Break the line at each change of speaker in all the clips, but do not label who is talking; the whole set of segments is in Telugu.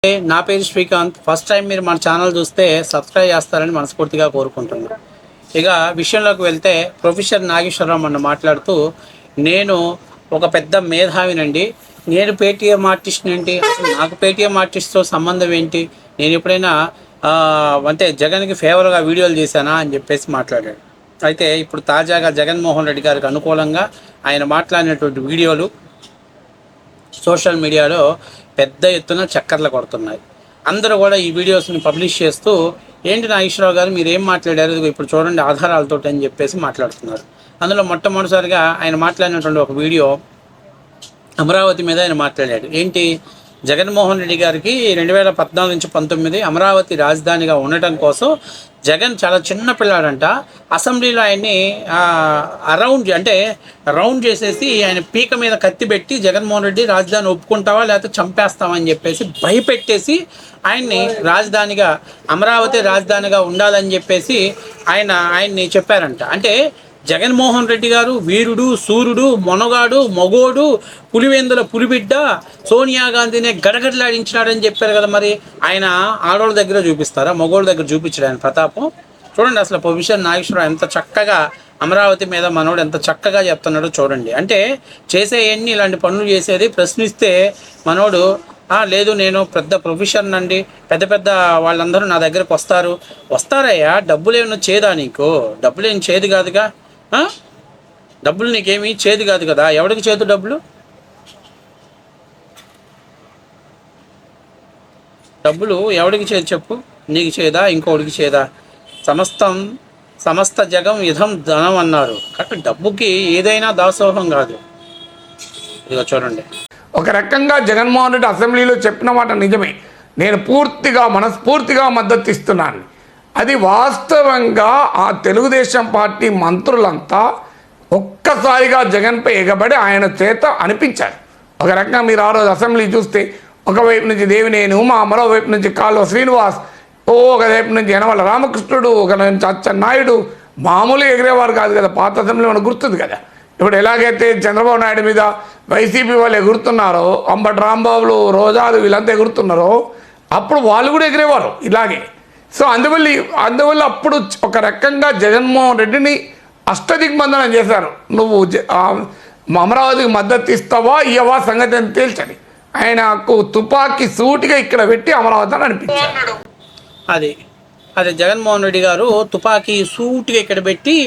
నా పేరు శ్రీకాంత్. ఫస్ట్ టైం మీరు మన ఛానల్ చూస్తే సబ్స్క్రైబ్ చేస్తారని మనస్ఫూర్తిగా కోరుకుంటున్నాను. ఇక విషయంలోకి వెళ్తే ప్రొఫెసర్ నాగేశ్వరరావు అన్న మాట్లాడుతూ, నేను ఒక పెద్ద మేధావినండి, నేను పేటీఎం ఆర్టిస్ట్ ఏంటి, అసలు నాకు పేటీఎం ఆర్టిస్ట్తో సంబంధం ఏంటి, నేను ఎప్పుడైనా అంటే జగన్కి ఫేవర్గా వీడియోలు చేశానా అని చెప్పేసి మాట్లాడాడు. అయితే ఇప్పుడు తాజాగా జగన్మోహన్ రెడ్డి గారికి అనుకూలంగా ఆయన మాట్లాడినటువంటి వీడియోలు సోషల్ మీడియాలో పెద్ద ఎత్తున చక్కర్లు కొడుతున్నాయి. అందరూ కూడా ఈ వీడియోస్ని పబ్లిష్ చేస్తూ, ఏంటి నాగేశ్వరరావు గారు మీరు ఏం మాట్లాడారు, ఇప్పుడు చూడండి ఆధారాలతో అని చెప్పేసి మాట్లాడుతున్నారు. అందులో మొట్టమొదటిసారిగా ఆయన మాట్లాడినటువంటి ఒక వీడియో అమరావతి మీద ఆయన మాట్లాడాడు. ఏంటి, జగన్మోహన్ రెడ్డి గారికి 2014 నుంచి 19 అమరావతి రాజధానిగా ఉండటం కోసం జగన్ చాలా చిన్న పిల్లాడంట, అసెంబ్లీలో ఆయన్ని రౌండ్ చేసేసి ఆయన పీక మీద కత్తి పెట్టి జగన్మోహన్ రెడ్డి రాజధాని ఒప్పుకుంటావా లేకపోతే చంపేస్తామని చెప్పేసి భయపెట్టేసి ఆయన్ని రాజధానిగా అమరావతి రాజధానిగా ఉండాలని చెప్పేసి ఆయన్ని చెప్పారంట. అంటే జగన్మోహన్ రెడ్డి గారు వీరుడు, సూర్యుడు, మొనగాడు, మగోడు, పులివెందుల పులిబిడ్డ, సోనియా గాంధీనే గడగడలాడించినాడని చెప్పారు కదా. మరి ఆయన ఆడోళ్ళ దగ్గర చూపిస్తారా, మగోళ్ళ దగ్గర చూపించాడు ఆయన ప్రతాపం? చూడండి అసలు ప్రొఫెసర్ నాగేశ్వరరావు ఎంత చక్కగా అమరావతి మీద మనోడు ఎంత చక్కగా చెప్తున్నాడో చూడండి. అంటే చేసేవన్నీ ఇలాంటి పనులు చేసేది, ప్రశ్నిస్తే మనోడు లేదు నేను పెద్ద ప్రొఫెషన్ అండి, పెద్ద వాళ్ళందరూ నా దగ్గరకు వస్తారయ్యా, డబ్బులు ఏమైనా చేదా నీకు? డబ్బులు ఏం చేదు కాదుగా, డబ్బులు నీకేమీ చేదు కాదు కదా. ఎవరికి చేదు డబ్బులు? డబ్బులు ఎవరికి చేదు చెప్పు? నీకు చేదా, ఇంకోటికి చేదా? సమస్త జగం ఇదం ధనం అన్నారు. కాబట్టి డబ్బుకి ఏదైనా దాసోహం కాదు. ఇదిగో చూడండి.
ఒక రకంగా జగన్మోహన్ రెడ్డి అసెంబ్లీలో చెప్పిన మాట నిజమే, నేను మనస్ఫూర్తిగా మద్దతు ఇస్తున్నాను. అది వాస్తవంగా ఆ తెలుగుదేశం పార్టీ మంత్రులంతా ఒక్కసారిగా జగన్పై ఎగబడి ఆయన చేత అనిపించారు. ఒక రకంగా మీరు ఆ రోజు అసెంబ్లీ చూస్తే ఒకవైపు నుంచి దేవినేని ఉమా, మరోవైపు నుంచి కాలువ శ్రీనివాస్, ఒకవైపు నుంచి యనమల రామకృష్ణుడు, ఒక నుంచి అచ్చెన్నాయుడు, మామూలుగా ఎగిరేవారు కాదు కదా. పాత అసెంబ్లీ మనకు గుర్తుంది కదా. ఇప్పుడు ఎలాగైతే చంద్రబాబు నాయుడు మీద వైసీపీ వాళ్ళు ఎగురుతున్నారో, అంబటి రాంబాబులు, రోజాలు వీళ్ళంతా ఎగురుతున్నారో, అప్పుడు వాళ్ళు కూడా ఎగిరేవారు ఇలాగే. సో అందువల్ల అప్పుడు ఒక రకంగా జగన్మోహన్ రెడ్డిని అష్టదిగ్బంధనం చేశారు. నువ్వు అమరావతికి మద్దతు ఇస్తావా ఇవ్వవా సంగతి అని తేల్చని ఆయనకు తుపాకీ సూటిగా ఇక్కడ పెట్టి అమరావతి అని అనిపించాడు.
అదే జగన్మోహన్ రెడ్డి గారు తుపాకీ సూటిగా ఇక్కడ పెట్టి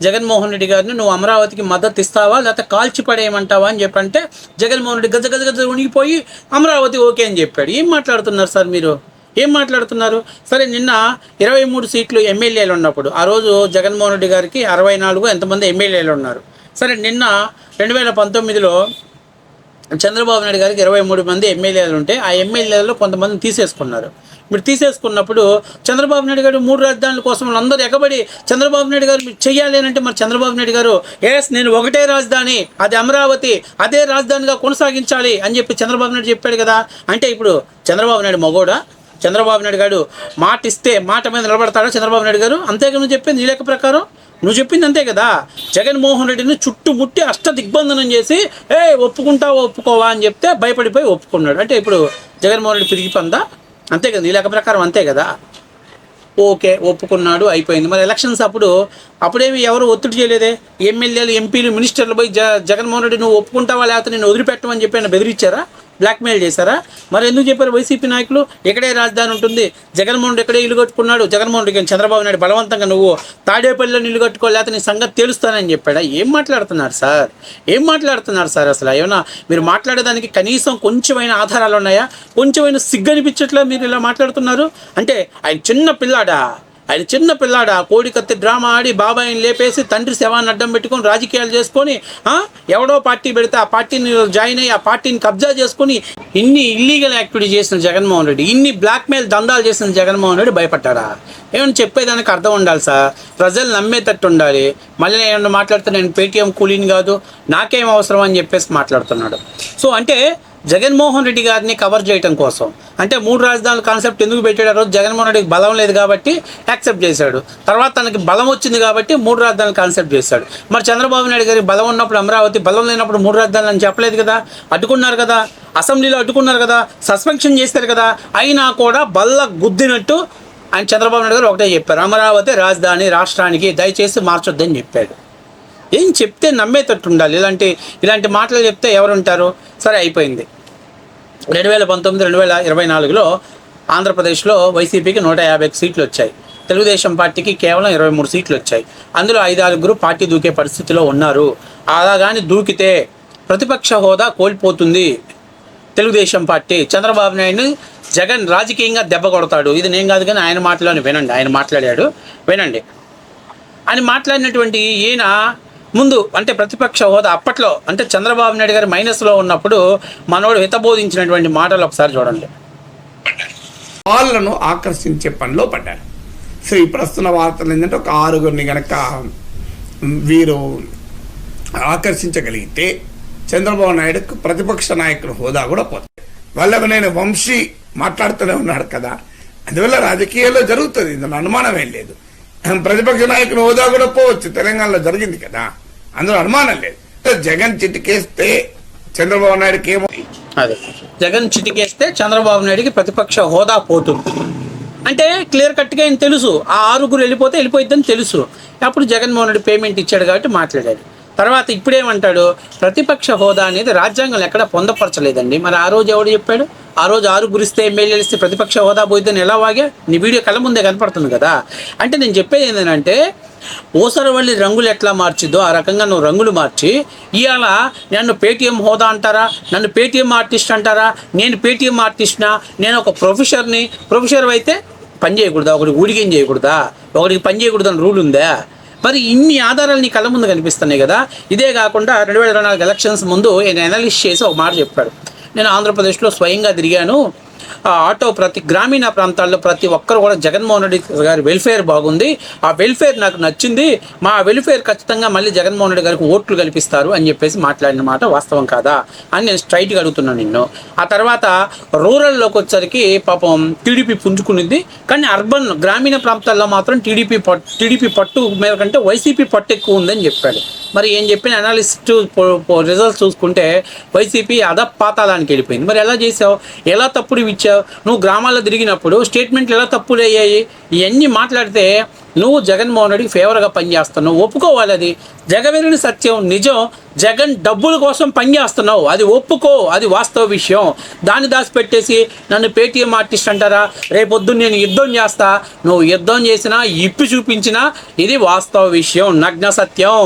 జగన్మోహన్ రెడ్డి గారిని నువ్వు అమరావతికి మద్దతు ఇస్తావా లేకపోతే కాల్చి పడేయమంటావా అని చెప్పంటే జగన్మోహన్ రెడ్డి గజ ఉనిగిపోయి అమరావతి ఓకే అని చెప్పాడు. ఏం మాట్లాడుతున్నారు సార్ మీరు? ఏం మాట్లాడుతున్నారు? సరే, నిన్న 23 సీట్లు ఎమ్మెల్యేలు ఉన్నప్పుడు ఆ రోజు జగన్మోహన్ రెడ్డి గారికి 64 ఎంతమంది ఎమ్మెల్యేలు ఉన్నారు. సరే, నిన్న 2019లో చంద్రబాబు నాయుడు గారికి 23 మంది ఎమ్మెల్యేలు ఉంటే ఆ ఎమ్మెల్యేలలో కొంతమందిని తీసేసుకున్నారు. మీరు తీసేసుకున్నప్పుడు చంద్రబాబు నాయుడు గారు 3 రాజధానుల కోసం అందరూ ఎగబడి చంద్రబాబు నాయుడు గారు మీరు చెయ్యాలి అంటే మరి చంద్రబాబు నాయుడు గారు నేను ఒకటే రాజధాని, అది అమరావతి, అదే రాజధానిగా కొనసాగించాలి అని చెప్పి చంద్రబాబు నాయుడు చెప్పాడు కదా. అంటే ఇప్పుడు చంద్రబాబు నాయుడు మగోడా? చంద్రబాబు నాయుడు గారు మాట ఇస్తే మాట మీద నిలబడతాడా చంద్రబాబు నాయుడు గారు? అంతేగా నువ్వు చెప్పింది, నీ లెక్క ప్రకారం నువ్వు చెప్పింది అంతే కదా. జగన్మోహన్ రెడ్డిని చుట్టుముట్టి దిగ్బంధనం చేసి ఒప్పుకుంటావా ఒప్పుకోవా అని చెప్తే భయపడిపోయి ఒప్పుకున్నాడు. అంటే ఇప్పుడు జగన్మోహన్ రెడ్డి తిరిగి పందా? అంతే కదా, నీ లెక్క ప్రకారం అంతే కదా. ఓకే, ఒప్పుకున్నాడు, అయిపోయింది. మరి ఎలక్షన్స్ అప్పుడేమి ఎవరు ఒత్తిడి చేయలేదే. ఎమ్మెల్యేలు, ఎంపీలు, మినిస్టర్లు పోయి జగన్మోహన్ రెడ్డి నువ్వు ఒప్పుకుంటావా లేకపోతే నేను వదిలిపెట్టమని చెప్పి ఆయన బెదిరించారా, బ్లాక్మెయిల్ చేశారా? మరి ఎందుకు చెప్పారు వైసీపీ నాయకులు ఇక్కడే రాజధాని ఉంటుంది, జగన్మోహన్ రెడ్డి ఇక్కడే ఇల్లు కట్టుకున్నాడు, జగన్మోహన్ రెడ్డి చంద్రబాబు నాయుడు బలవంతంగా నువ్వు తాడేపల్లిలో ఇల్లు కట్టుకో లేకపోతే నీ సంగతి తెలుస్తానని చెప్పాడా? ఏం మాట్లాడుతున్నారు సార్? అసలు ఏమన్నా మీరు మాట్లాడేదానికి కనీసం కొంచెమైన ఆధారాలు ఉన్నాయా? కొంచెమైన సిగ్గు అనిపించట్లా మీరు ఇలా మాట్లాడుతున్నారు? అంటే ఆయన చిన్న పిల్లాడా కోడికత్తి డ్రామా ఆడి బాబాయిని లేపేసి తండ్రి శవాన్ని అడ్డం పెట్టుకొని రాజకీయాలు చేసుకొని ఎవడో పార్టీ పెడితే ఆ పార్టీని జాయిన్ అయ్యి ఆ పార్టీని కబ్జా చేసుకొని ఇన్ని ఇల్లీగల్ యాక్టివిటీ చేసిన జగన్మోహన్ రెడ్డి, ఇన్ని బ్లాక్మెయిల్ దందాలు చేసిన జగన్మోహన్ రెడ్డి భయపడ్డాడా? ఏమైనా చెప్పేదానికి అర్థం ఉండాలి సార్, ప్రజలు నమ్మేటట్టు ఉండాలి. మళ్ళీ ఏమన్నా మాట్లాడితే నేను పేటీఎం కూలీని కాదు, నాకేం అవసరం అని చెప్పేసి మాట్లాడుతున్నాడు. సో అంటే జగన్మోహన్ రెడ్డి గారిని కవర్ చేయడం కోసం, అంటే 3 రాజధానుల కాన్సెప్ట్ ఎందుకు పెట్టాడు? ఆ రోజు జగన్మోహన్ రెడ్డికి బలం లేదు కాబట్టి యాక్సెప్ట్ చేశాడు, తర్వాత తనకి బలం వచ్చింది కాబట్టి 3 రాజధానుల కాన్సెప్ట్ చేశాడు. మరి చంద్రబాబు నాయుడు గారికి బలం ఉన్నప్పుడు అమరావతి, బలం లేనప్పుడు 3 రాజధానులు అని చెప్పలేదు కదా, అడ్డుకున్నారు కదా. అసెంబ్లీలో అడ్డుకున్నారు కదా, సస్పెన్షన్ చేశారు కదా, అయినా కూడా బల్ల గుద్దినట్టు ఆయన చంద్రబాబు నాయుడు గారు ఒకటే చెప్పారు, అమరావతి రాజధాని రాష్ట్రానికి, దయచేసి మార్చొద్దని చెప్పాడు. ఏం చెప్తే నమ్మేటట్టు ఉండాలి. ఇలాంటి మాటలు చెప్తే ఎవరుంటారు? సరే, అయిపోయింది. 2019, 2024లో ఆంధ్రప్రదేశ్లో వైసీపీకి 150 సీట్లు వచ్చాయి, తెలుగుదేశం పార్టీకి కేవలం 23 సీట్లు వచ్చాయి. అందులో 5-6 పార్టీ దూకే పరిస్థితిలో ఉన్నారు. అలా కానీ దూకితే ప్రతిపక్ష హోదా కోల్పోతుంది తెలుగుదేశం పార్టీ. చంద్రబాబు నాయుడు జగన్ రాజకీయంగా దెబ్బ కొడతాడు. ఇది నేను కాదు కానీ ఆయన మాటలోనే వినండి. ఆయన మాట్లాడాడు, వినండి. ఆయన మాట్లాడినటువంటి ఈయన ముందు అంటే ప్రతిపక్ష హోదా అప్పట్లో అంటే చంద్రబాబు నాయుడు గారు మైనస్లో ఉన్నప్పుడు మనోడు హితబోధించినటువంటి మాటలు ఒకసారి చూడండి.
వాళ్ళను ఆకర్షించే పనిలో పడ్డారు. సో ఇప్పుడు వస్తున్న వార్తలు ఏంటంటే ఒక 6 కనుక వీరు ఆకర్షించగలిగితే చంద్రబాబు నాయుడుకు ప్రతిపక్ష నాయకుడు హోదా కూడా పోతుంది. వాళ్ళకు నేను వంశీ మాట్లాడుతూనే ఉన్నాడు కదా, అందువల్ల రాజకీయాల్లో జరుగుతుంది, ఇందులో అనుమానం ఏం లేదు. ప్రతిపక్ష నాయకుని హోదా కూడా పోవచ్చు, తెలంగాణలో జరిగింది కదా, అందులో అనుమానం లేదు. జగన్ చిటికేస్తే చంద్రబాబు నాయుడుకి ఏమో,
అదే జగన్ చిటికేస్తే చంద్రబాబు నాయుడికి ప్రతిపక్ష హోదా పోతుంది అంటే క్లియర్ కట్గా ఆయన తెలుసు. ఆ 6 వెళ్ళిపోయిద్దని తెలుసు. అప్పుడు జగన్మోహన్ రెడ్డి పేమెంట్ ఇచ్చాడు కాబట్టి మాట్లాడాడు. తర్వాత ఇప్పుడేమంటాడు, ప్రతిపక్ష హోదా అనేది రాజ్యాంగం ఎక్కడ పొందపరచలేదండి. మరి ఆ రోజు ఎవడు చెప్పాడు? ఆ రోజు 6 ఇస్తే ఎమ్మెల్యేలు ఇస్తే ప్రతిపక్ష హోదా పోయిద్దని ఎలా వాగా? నీ వీడియో కళ్ళ ముందే కనపడుతుంది కదా. అంటే నేను చెప్పేది ఏంటంటే, ఓసరవల్లి రంగులు ఎట్లా మార్చిద్దో ఆ రకంగా నువ్వు రంగులు మార్చి ఇవాళ నన్ను పేటీఎం హోదా అంటారా, నన్ను పేటీఎం ఆర్టిస్ట్ అంటారా, నేను పేటీఎం ఆర్టిస్ట్నా, నేను ఒక ప్రొఫెసర్ అయితే పని చేయకూడదా, ఒకటి ఊడికేం చేయకూడదా, ఒకటికి పని చేయకూడదు అని రూల్ ఉందా? మరి ఇన్ని ఆధారాలు నీ కళ్ళ ముందు కనిపిస్తున్నాయి కదా. ఇదే కాకుండా 2024 ఎలక్షన్స్ ముందు నేను అనలిస్ట్ చేసి ఒక మాట చెప్పాడు. నేను ఆంధ్రప్రదేశ్లో స్వయంగా తిరిగాను. ఆటో ప్రతి గ్రామీణ ప్రాంతాల్లో ప్రతి ఒక్కరు కూడా జగన్మోహన్ రెడ్డి గారి వెల్ఫేర్ బాగుంది, ఆ వెల్ఫేర్ నాకు నచ్చింది, మా వెల్ఫేర్ ఖచ్చితంగా మళ్ళీ జగన్మోహన్ రెడ్డి గారికి ఓట్లు కల్పిస్తారు అని చెప్పేసి మాట్లాడిన మాట వాస్తవం కాదా అని నేను స్ట్రైట్గా అడుగుతున్నాను నిన్ను. ఆ తర్వాత రూరల్లోకి వచ్చరికి పాపం టీడీపీ పుంజుకునింది, కానీ అర్బన్ గ్రామీణ ప్రాంతాల్లో మాత్రం టీడీపీ పట్టు మీద కంటే వైసీపీ పట్టు ఎక్కువ ఉందని చెప్పాడు. మరి ఏం చెప్పిన అనాలిస్ట్ రిజల్ట్స్ చూసుకుంటే వైసీపీ అధపాతాళానికి వెళ్ళిపోయింది. మరి ఎలా చేసావు, ఎలా తప్పుడు ఇచ్చావు? నువ్వు గ్రామాల్లో తిరిగినప్పుడు స్టేట్మెంట్లు ఎలా తప్పులు అయ్యాయి? ఇవన్నీ మాట్లాడితే నువ్వు జగన్మోహన్ రెడ్డికి ఫేవర్గా పనిచేస్తున్నావు, ఒప్పుకోవాలి. అది జగమెరిగిన సత్యం, నిజం. జగన్ డబ్బుల కోసం పనిచేస్తున్నావు, అది ఒప్పుకో, అది వాస్తవ విషయం. దాన్ని దాచిపెట్టేసి నన్ను పేటీఎం ఆర్టిస్ట్ అంటారా, రేపొద్దున్న నేను యుద్ధం చేస్తా, నువ్వు యుద్ధం చేసినా ఇప్పి చూపించినా ఇది వాస్తవ విషయం, నగ్న సత్యం.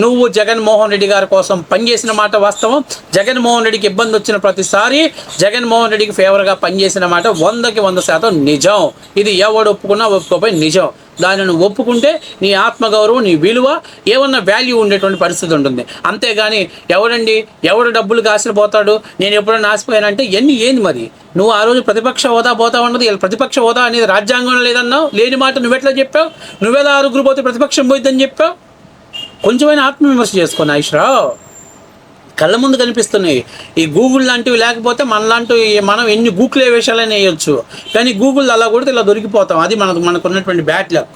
నువ్వు జగన్మోహన్ రెడ్డి గారి కోసం పనిచేసిన మాట వాస్తవం. జగన్మోహన్ రెడ్డికి ఇబ్బంది వచ్చిన ప్రతిసారి జగన్మోహన్ రెడ్డికి ఫేవర్గా పనిచేసిన మాట 100కి 100% నిజం. ఇది ఎవడు ఒప్పుకున్నా ఒప్పుకోపోయి నిజం. దాన్ని నువ్వు ఒప్పుకుంటే నీ ఆత్మగౌరవం, నీ విలువ, ఏమన్నా వాల్యూ ఉండేటువంటి పరిస్థితి ఉంటుంది. అంతేగాని ఎవడు డబ్బులు ఆశపోతాడు, నేను ఎప్పుడైనా ఆశపోయానంటే ఏంది మరి? నువ్వు ఆ రోజు ప్రతిపక్ష హోదా పోతావు అన్నది, ఇలా ప్రతిపక్ష హోదా అనేది రాజ్యాంగంలో లేదన్నావు. లేని మాట నువ్వెట్లా చెప్పావు? నువ్వెలా 6 పోతే ప్రతిపక్షం పోయిద్దని చెప్పావు? కొంచెమైనా ఆత్మవిమర్శ చేసుకో నాగేశ్వరరావు. కళ్ళ ముందు కనిపిస్తున్నాయి. ఈ గూగుల్ లాంటివి లేకపోతే మనం ఎన్ని గూగుల్ వేషాలైనా వేయొచ్చు, కానీ గూగుల్ అలా కూడా ఇలా దొరికిపోతాం. అది మనకున్నటువంటి బ్యాడ్ లక్.